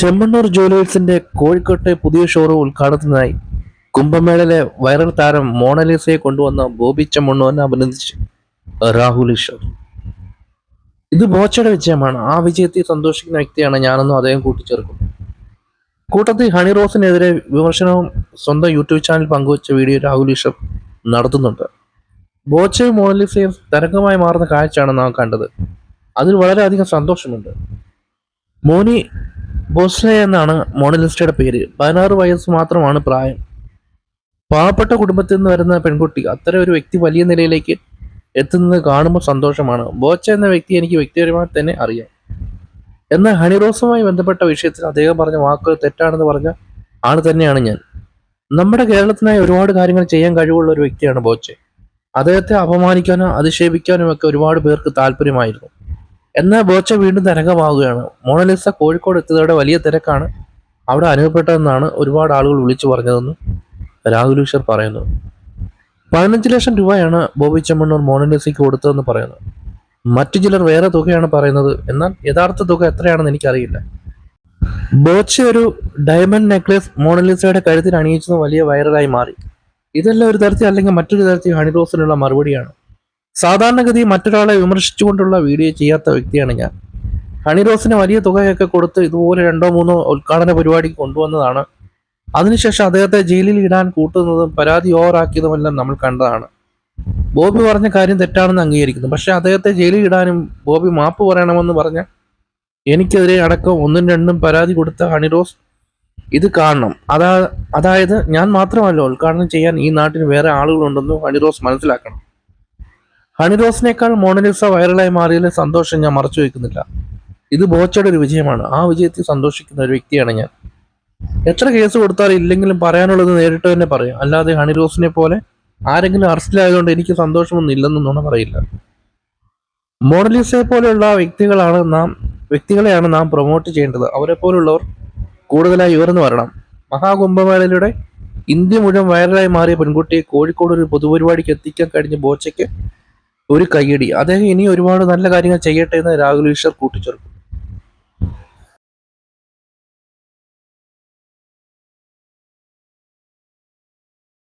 ചെമ്മണ്ണൂർ ജുവലേഴ്സിന്റെ കോഴിക്കോട്ടെ പുതിയ showroom ഉദ്ഘാടനത്തിനായി കുംഭമേളയിലെ viral താരം മോണലിസയെ കൊണ്ടുവന്ന ബോബി ചെമ്മണ്ണൂരിനെ അഭിനന്ദിച്ച് രാഹുൽ ഈശ്വർ. ഇത് ബോച്ചയുടെ വിജയമാണ്. ആ വിജയത്തിൽ സന്തോഷിക്കുന്ന വ്യക്തിയാണ് ഞാനെന്നും അദ്ദേഹം കൂട്ടിച്ചേർക്കുന്നു. കൂട്ടത്തിൽ ഹണി റോസിനെതിരെ വിമർശനവും സ്വന്തം യൂട്യൂബ് ചാനൽ പങ്കുവച്ച വീഡിയോ രാഹുൽ ഈശ്വർ നടത്തുന്നുണ്ട്. ബോച്ചയും മോണലിസയും തരംഗമായി മാറുന്ന കാഴ്ചയാണ് നാം കണ്ടത്. അതിൽ വളരെയധികം സന്തോഷമുണ്ട്. മോനി ബോസ്ലെ എന്നാണ് മോണലിസ്റ്റയുടെ പേര്. 16 വയസ്സ് മാത്രമാണ് പ്രായം. പാവപ്പെട്ട കുടുംബത്തിൽ നിന്ന് വരുന്ന പെൺകുട്ടി അത്തരം ഒരു വ്യക്തി വലിയ നിലയിലേക്ക് എത്തുന്നത് കാണുമ്പോൾ സന്തോഷമാണ്. ബോച്ച എന്ന വ്യക്തി എനിക്ക് വ്യക്തിപരമായി തന്നെ അറിയാം. എന്നാൽ ഹണിറോസുമായി ബന്ധപ്പെട്ട വിഷയത്തിൽ അദ്ദേഹം പറഞ്ഞ വാക്കുകൾ തെറ്റാണെന്ന് പറഞ്ഞ ആൾ തന്നെയാണ് ഞാൻ. നമ്മുടെ കേരളത്തിനായി ഒരുപാട് കാര്യങ്ങൾ ചെയ്യാൻ കഴിവുള്ള ഒരു വ്യക്തിയാണ് ബോച്ചെ. അദ്ദേഹത്തെ അപമാനിക്കാനോ അധിക്ഷേപിക്കാനും ഒക്കെ ഒരുപാട് പേർക്ക് താല്പര്യമായിരുന്നു. എന്നാൽ ബോച്ച വീണ്ടും തരംഗമാവുകയാണ്. മോണലിസ കോഴിക്കോട് എത്തിയതോടെ വലിയ തിരക്കാണ് അവിടെ അനുഭവപ്പെട്ടതെന്നാണ് ഒരുപാട് ആളുകൾ വിളിച്ചു പറഞ്ഞതെന്ന് രാഹുൽ ഈശ്വർ പറയുന്നു. 15 ലക്ഷം രൂപയാണ് ബോബി ചെമ്മണ്ണൂർ മോണലിസയ്ക്ക് കൊടുത്തതെന്ന് പറയുന്നു. മറ്റു ചിലർ വേറെ തുകയാണ് പറയുന്നത്. എന്നാൽ യഥാർത്ഥ തുക എത്രയാണെന്ന് എനിക്കറിയില്ല. ബോച്ച ഒരു ഡയമണ്ട് നെക്ലേസ് മോണലിസയുടെ കഴുത്തിൽ അണിയിച്ചത് വലിയ വൈറലായി മാറി. ഇതെല്ലാം ഒരു തരത്തിൽ അല്ലെങ്കിൽ മറ്റൊരു തരത്തിൽ ഹണിറോസിനുള്ള മറുപടിയാണ്. സാധാരണഗതി മറ്റൊരാളെ വിമർശിച്ചുകൊണ്ടുള്ള വീഡിയോ ചെയ്യാത്ത വ്യക്തിയാണ് ഞാൻ. ഹണിറോസിന് വലിയ തുകയൊക്കെ കൊടുത്ത് ഇതുപോലെ 2-3 ഉദ്ഘാടന പരിപാടി കൊണ്ടുവന്നതാണ്. അതിനുശേഷം അദ്ദേഹത്തെ ജയിലിൽ ഇടാൻ കൂട്ടുന്നതും പരാതി ഓവറാക്കിയതുമെല്ലാം നമ്മൾ കണ്ടതാണ്. ബോബി പറഞ്ഞ കാര്യം തെറ്റാണെന്ന് അംഗീകരിക്കുന്നു. പക്ഷെ അദ്ദേഹത്തെ ജയിലിൽ ഇടാനും ബോബി മാപ്പ് പറയണമെന്ന് പറഞ്ഞ എനിക്കെതിരെ അടക്കം 1-2 പരാതി കൊടുത്ത ഹണിറോസ് ഇത് കാണണം. അതായത് ഞാൻ മാത്രമല്ല ഉദ്ഘാടനം ചെയ്യാൻ ഈ നാട്ടിൽ വേറെ ആളുകളുണ്ടെന്നും ഹണിറോസ് മനസ്സിലാക്കണം. ഹണിറോസിനേക്കാൾ മോണലിസ വൈറലായി മാറിയതിലെ സന്തോഷം ഞാൻ മറച്ചു വയ്ക്കുന്നില്ല. ഇത് ബോച്ചയുടെ ഒരു വിജയമാണ്. ആ വിജയത്തിൽ സന്തോഷിക്കുന്ന ഒരു വ്യക്തിയാണ് ഞാൻ. എത്ര കേസ് കൊടുത്താലും ഇല്ലെങ്കിലും പറയാനുള്ളത് നേരിട്ട് തന്നെ പറയും. അല്ലാതെ ഹണിറോസിനെ പോലെ ആരെങ്കിലും അറസ്റ്റിലായതുകൊണ്ട് എനിക്ക് സന്തോഷമൊന്നും ഇല്ലെന്നൊന്നും പറയില്ല. മോണലിസയെ പോലെയുള്ള വ്യക്തികളെയാണ് നാം പ്രൊമോട്ട് ചെയ്യേണ്ടത്. അവരെ പോലുള്ളവർ കൂടുതലായി ഉയർന്നു വരണം. മഹാകുംഭമേളയിലൂടെ ഇന്ത്യ മുഴുവൻ വൈറലായി മാറിയ പെൺകുട്ടിയെ കോഴിക്കോട് ഒരു പൊതുപരിപാടിക്ക് എത്തിക്കാൻ കഴിഞ്ഞ ബോച്ചയ്ക്ക് ഒരു കയ്യടി. അദ്ദേഹം ഇനി ഒരുപാട് നല്ല കാര്യങ്ങൾ ചെയ്യട്ടെ എന്ന് രാഹുൽ ഈശ്വർ കൂട്ടിച്ചേർക്കും.